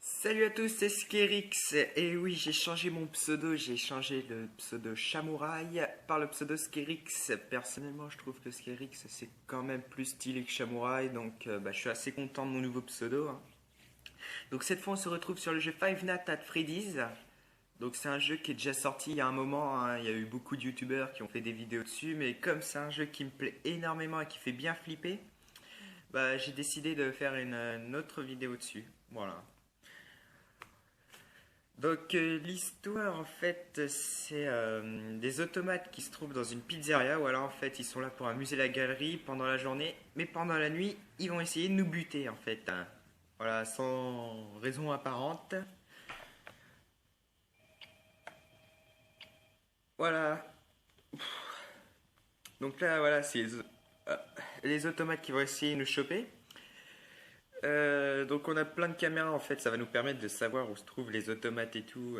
Salut à tous, c'est Skerix. Et oui, j'ai changé mon pseudo, j'ai changé le pseudo Chamouraï par le pseudo Skerix. Personnellement, je trouve que Skerix c'est quand même plus stylé que Chamouraï, donc je suis assez content de mon nouveau pseudo, hein. Donc cette fois, on se retrouve sur le jeu Five Nights at Freddy's. Donc c'est un jeu qui est déjà sorti il y a un moment, hein. Il y a eu beaucoup de youtubeurs qui ont fait des vidéos dessus, mais comme c'est un jeu qui me plaît énormément et qui fait bien flipper, j'ai décidé de faire une autre vidéo dessus. Voilà. Donc l'histoire en fait c'est des automates qui se trouvent dans une pizzeria ou alors en fait ils sont là pour amuser la galerie pendant la journée, mais pendant la nuit ils vont essayer de nous buter en fait, hein. Voilà, sans raison apparente. Voilà. Donc là voilà c'est les automates qui vont essayer de nous choper. Donc on a plein de caméras en fait, ça va nous permettre de savoir où se trouvent les automates et tout,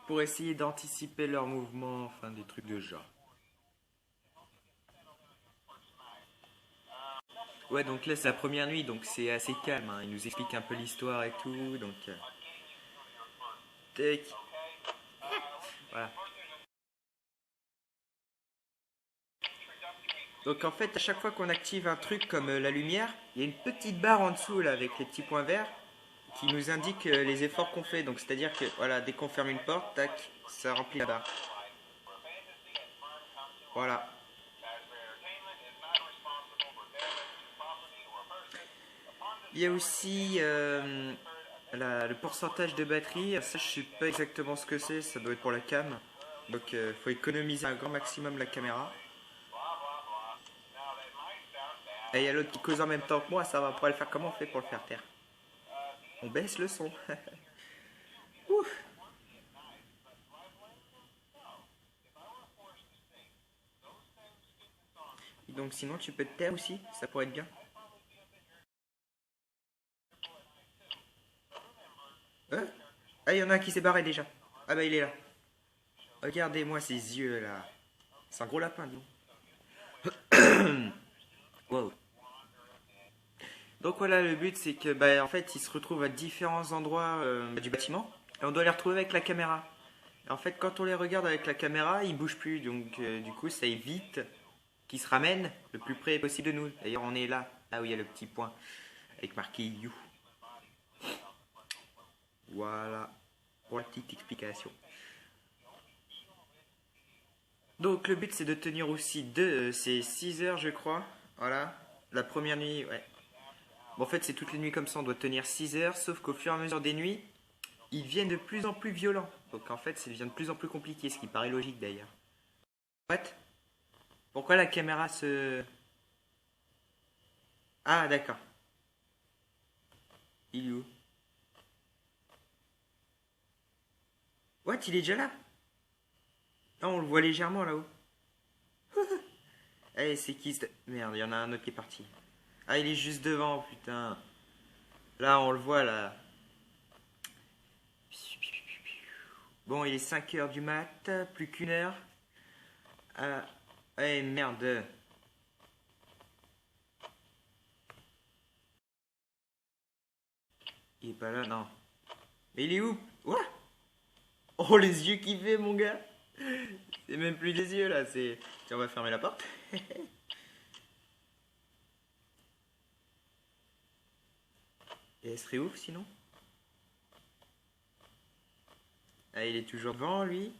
pour essayer d'anticiper leurs mouvements, enfin des trucs de genre. Ouais, donc là c'est la première nuit, donc c'est assez calme, hein. Il nous explique un peu l'histoire et tout, donc tac, voilà. Donc en fait, à chaque fois qu'on active un truc comme la lumière, il y a une petite barre en dessous là avec les petits points verts qui nous indique les efforts qu'on fait. Donc c'est-à-dire que voilà, dès qu'on ferme une porte, tac, ça remplit la barre. Voilà. Il y a aussi le pourcentage de batterie. Ça, je sais pas exactement ce que c'est. Ça doit être pour la cam. Donc, faut économiser un grand maximum la caméra. Et il y a l'autre qui cause en même temps que moi. Ça va pas le faire. Comment on fait pour le faire taire? On baisse le son. Ouf. Et donc, sinon, tu peux te taire aussi. Ça pourrait être bien. Hein? Ah, il y en a un qui s'est barré déjà. Ah bah, il est là. Regardez-moi ses yeux là. C'est un gros lapin, dis donc. Wow. Donc voilà, le but c'est que en fait ils se retrouvent à différents endroits du bâtiment et on doit les retrouver avec la caméra. Et en fait quand on les regarde avec la caméra, ils bougent plus, donc du coup ça évite qu'ils se ramènent le plus près possible de nous. D'ailleurs on est là, là où il y a le petit point avec marqué You. Voilà pour la petite explication. Donc le but c'est de tenir aussi c'est 6 heures je crois. Voilà, la première nuit, ouais. Bon, en fait c'est toutes les nuits comme ça, on doit tenir 6 heures, sauf qu'au fur et à mesure des nuits, ils deviennent de plus en plus violents. Donc en fait, ça devient de plus en plus compliqué, ce qui paraît logique d'ailleurs. What? Pourquoi la caméra se... Ah, d'accord. Il est où? What? Il est déjà là? Non, on le voit légèrement là-haut. Eh, c'est qui ce... Merde, il y en a un autre qui est parti. Ah, il est juste devant, putain. Là, on le voit, là. Bon, il est 5 heures du mat, plus qu'une heure. Ah, eh, merde. Il est pas là, non. Mais il est où? What? Oh, les yeux qu'il fait, mon gars. C'est même plus des yeux, là, c'est... Tiens, on va fermer la porte. Et elle serait ouf, sinon? Ah, il est toujours devant, lui.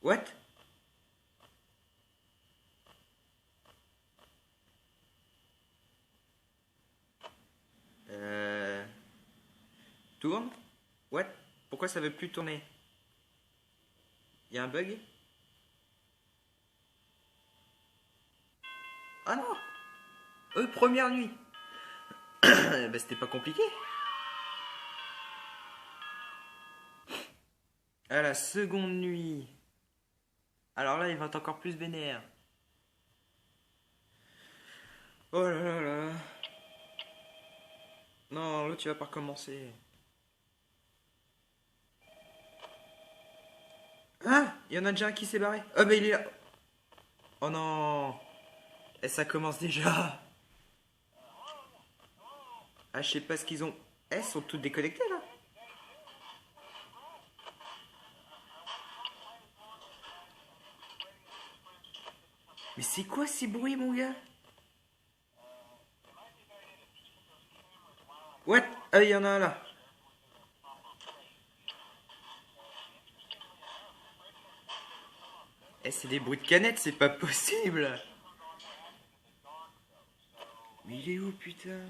What? Euh... Tourne? What? Pourquoi ça veut plus tourner? Il y a un bug? Ah non! Première nuit! C'était pas compliqué. Ah, la seconde nuit. Alors là, il va être encore plus vénère. Oh là là là. Non, l'autre, tu vas pas recommencer. Ah! Il y en a déjà un qui s'est barré. Oh, mais il est là. Oh non! Et ça commence déjà. Ah, je sais pas ce qu'ils ont. Elles sont toutes déconnectées là. Mais c'est quoi ces bruits, mon gars? What? Ah, il y en a un là. Eh, c'est des bruits de canettes, c'est pas possible. Mais il est où, putain?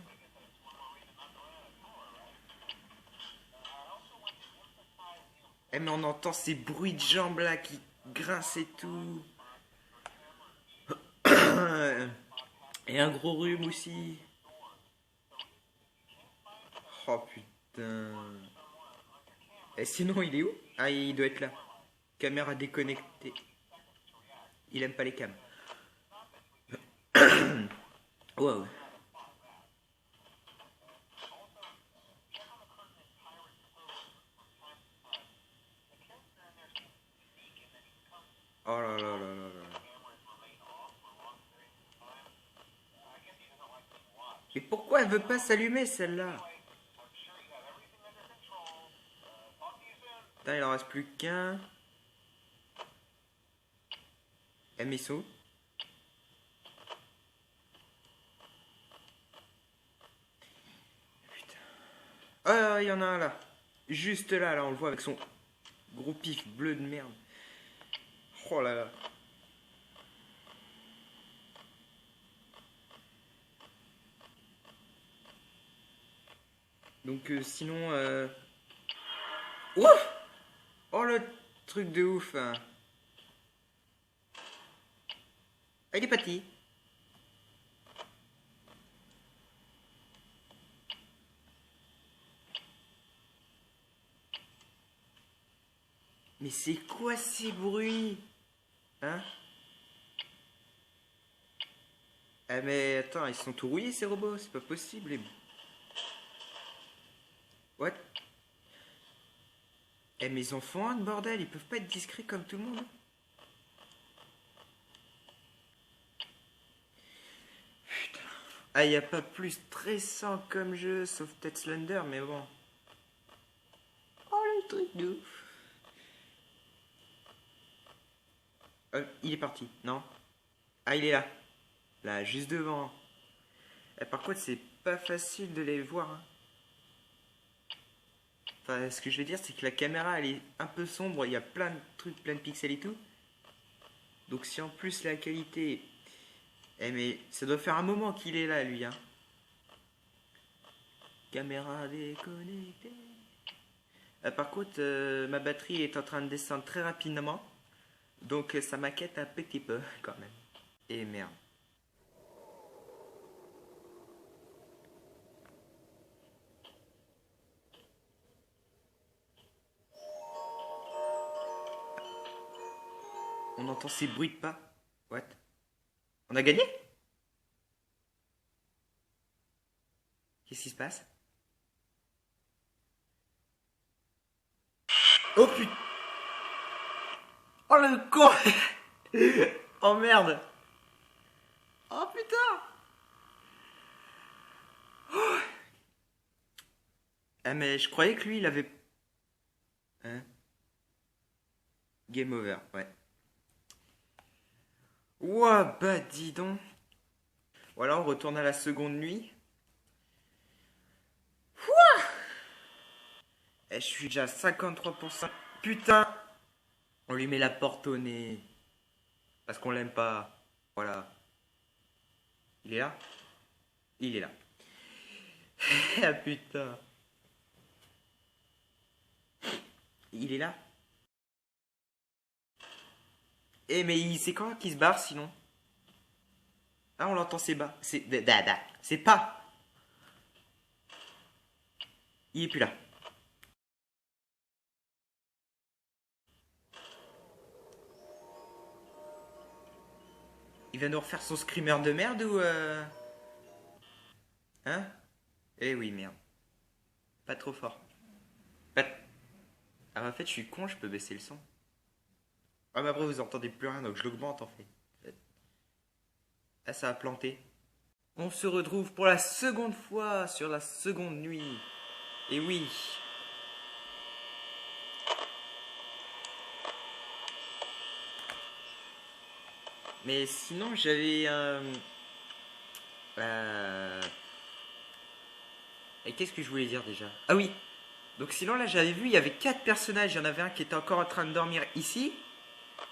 Eh, mais on entend ces bruits de jambes là qui grincent et tout. Et un gros rhume aussi. Oh putain. Et sinon, il est où? Ah, il doit être là. Caméra déconnectée. Il aime pas les cams. Wow. Oh là là là là là. Mais pourquoi elle veut pas s'allumer celle-là? Putain, il en reste plus qu'un. Eh, mais ils sont où? Putain. Ah, il y en a un là. Juste là, là, on le voit avec son gros pif bleu de merde. Oh là là. Donc sinon... Ouah. Oh le truc de ouf, hein. Ah, il est parti. Mais c'est quoi ces bruits? Hein? Ah mais attends, ils sont tout rouillés ces robots, c'est pas possible. What? Eh mais ils en font un de bordel, ils peuvent pas être discrets comme tout le monde. Putain. Ah, y a pas plus stressant comme jeu, sauf peut-être Slender, mais bon. Oh le truc de ouf. Il est parti, non? Ah, il est là. Là, juste devant. Eh, par contre, c'est pas facile de les voir, hein. Enfin, ce que je veux dire, c'est que la caméra, elle est un peu sombre, il y a plein de trucs, plein de pixels et tout. Donc si en plus la qualité... Eh mais ça doit faire un moment qu'il est là, lui, hein. Caméra déconnectée. Par contre, ma batterie est en train de descendre très rapidement. Donc ça m'inquiète un petit peu, quand même. Et merde. On entend ces bruits de pas. What? On a gagné? Qu'est-ce qui se passe? Oh putain! Oh le con! Oh merde! Oh putain! Ah mais je croyais que lui il avait... Hein? Game over, ouais. Ouah bah dis donc. Voilà, on retourne à la seconde nuit. Eh, je suis déjà à 53%. Putain! On lui met la porte au nez. Parce qu'on l'aime pas. Voilà. Il est là? Il est là. Ah putain. Il est là? Eh mais c'est quand qu'il se barre sinon? Ah, on l'entend, c'est bas. C'est... C'est pas. Il est plus là. Il va nous refaire son screamer de merde ou Hein? Eh oui, merde. Pas trop fort. Pas... Ah, en fait, je suis con, je peux baisser le son. Ah, mais après, vous entendez plus rien, donc je l'augmente en fait. Ah, ça a planté. On se retrouve pour la seconde fois sur la seconde nuit. Et oui. Mais sinon, j'avais et qu'est-ce que je voulais dire déjà? Ah oui. Donc sinon, là, j'avais vu, il y avait 4 personnages. Il y en avait un qui était encore en train de dormir ici.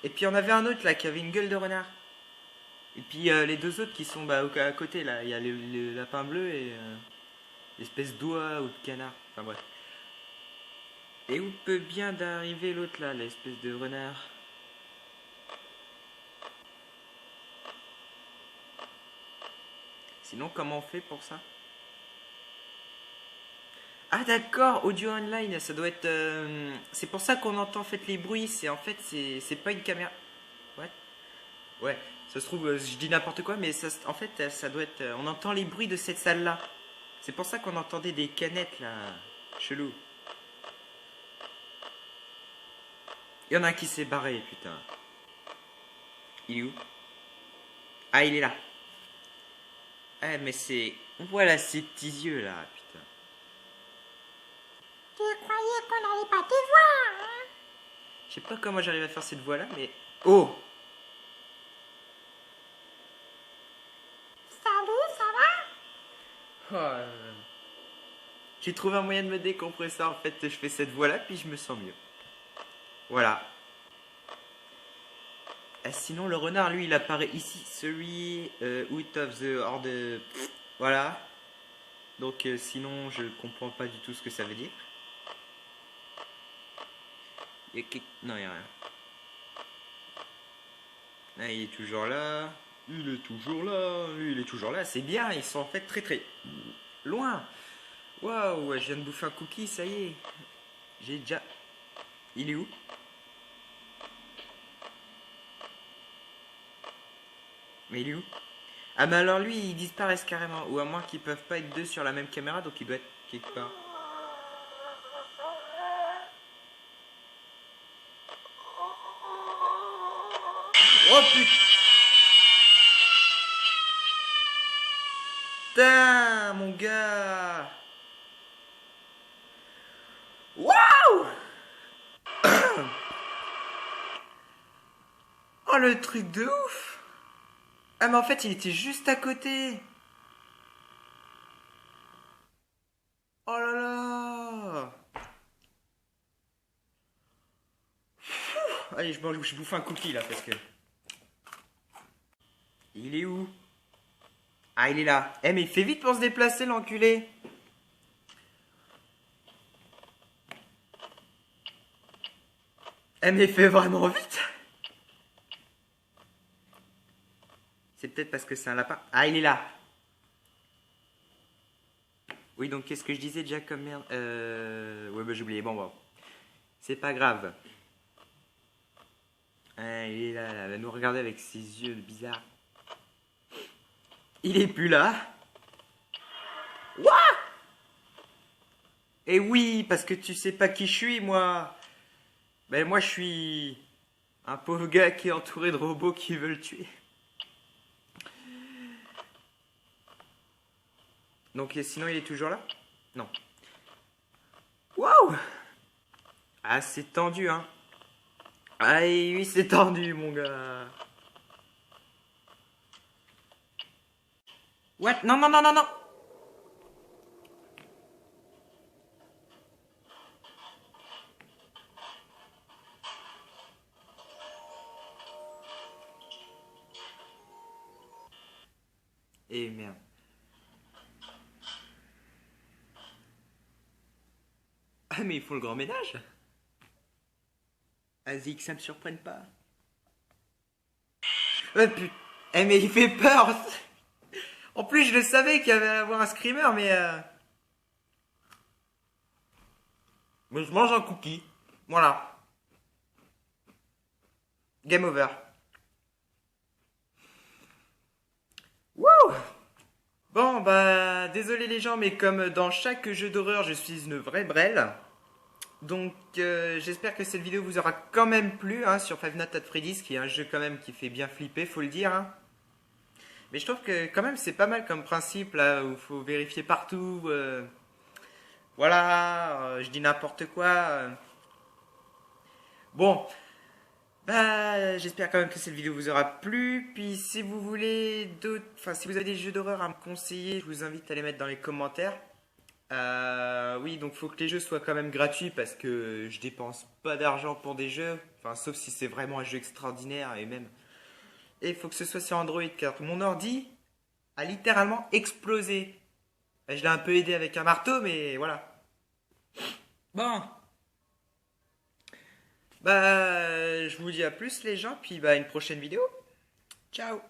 Et puis, il y en avait un autre, là, qui avait une gueule de renard. Et puis, les deux autres qui sont à côté, là. Il y a le lapin bleu et l'espèce d'oie ou de canard. Enfin, bref. Et où peut bien d'arriver l'autre, là, l'espèce de renard? Sinon, comment on fait pour ça? Ah d'accord, audio online, ça doit être... c'est pour ça qu'on entend en fait les bruits, c'est en fait, c'est pas une caméra... Ouais. Ouais, ça se trouve, je dis n'importe quoi, mais ça, en fait, ça doit être... on entend les bruits de cette salle-là. C'est pour ça qu'on entendait des canettes, là. Chelou. Il y en a un qui s'est barré, putain. Il est où? Ah, il est là. Eh, mais c'est... Voilà ces petits yeux, là, putain. Tu croyais qu'on n'allait pas te voir, hein? Je sais pas comment j'arrive à faire cette voix-là, mais... Oh! Salut, ça va? Oh, j'ai trouvé un moyen de me décompresser, en fait, je fais cette voix-là, puis je me sens mieux. Voilà. Sinon, le renard, lui, il apparaît ici. Celui out of the horde. Voilà. Donc, sinon, je comprends pas du tout ce que ça veut dire. Non, il n'y a rien. Ah, il est toujours là. Il est toujours là. Lui, il est toujours là. C'est bien. Ils sont en fait très très loin. Waouh, je viens de bouffer un cookie, ça y est. J'ai déjà... Il est où? Mais il est où? Ah mais alors lui, ils disparaissent carrément. Ou à moins qu'ils peuvent pas être deux sur la même caméra, donc il doit être quelque part. Oh putain, mon gars. Waouh. Oh le truc de ouf. Ah mais en fait il était juste à côté. Oh là là. Allez, je bouffe un cookie là parce que... Il est où? Ah, il est là. Eh, mais il fait vite pour se déplacer, l'enculé. Eh, mais il fait vraiment vite. C'est peut-être parce que c'est un lapin. Ah, il est là. Oui, donc qu'est-ce que je disais déjà comme merde? Ouais, bah j'ai oublié. Bon, bon. C'est pas grave. Ah, il est là, là. Il va nous regarder avec ses yeux bizarres. Il est plus là. What? Eh oui, parce que tu sais pas qui je suis, moi. Ben moi, je suis un pauvre gars qui est entouré de robots qui veulent le tuer. Donc sinon, il est toujours là? Non. Waouh! Ah, c'est tendu, hein. Ah oui, c'est tendu, mon gars. What? Non, non, non, non, non. Eh merde. Ah, mais il faut le grand ménage. Vas-y, que ça me surprenne pas. Ouais, putain. Eh, mais il fait peur. En plus, je le savais qu'il y avait à avoir un screamer, mais... Mais je mange un cookie. Voilà. Game over. Wouh! Bon, bah, désolé les gens, mais comme dans chaque jeu d'horreur, je suis une vraie brêle. Donc, j'espère que cette vidéo vous aura quand même plu, hein, sur Five Nights at Freddy's, qui est un jeu quand même qui fait bien flipper, faut le dire, hein. Mais je trouve que quand même c'est pas mal comme principe là où il faut vérifier partout. Voilà, je dis n'importe quoi. Bon, bah j'espère quand même que cette vidéo vous aura plu. Puis si vous voulez d'autres, enfin si vous avez des jeux d'horreur à me conseiller, je vous invite à les mettre dans les commentaires. Oui, donc faut que les jeux soient quand même gratuits parce que je dépense pas d'argent pour des jeux. Enfin, sauf si c'est vraiment un jeu extraordinaire et même. Et il faut que ce soit sur Android car mon ordi a littéralement explosé. Je l'ai un peu aidé avec un marteau, mais voilà. Bon, bah je vous dis à plus les gens, puis bah à une prochaine vidéo. Ciao.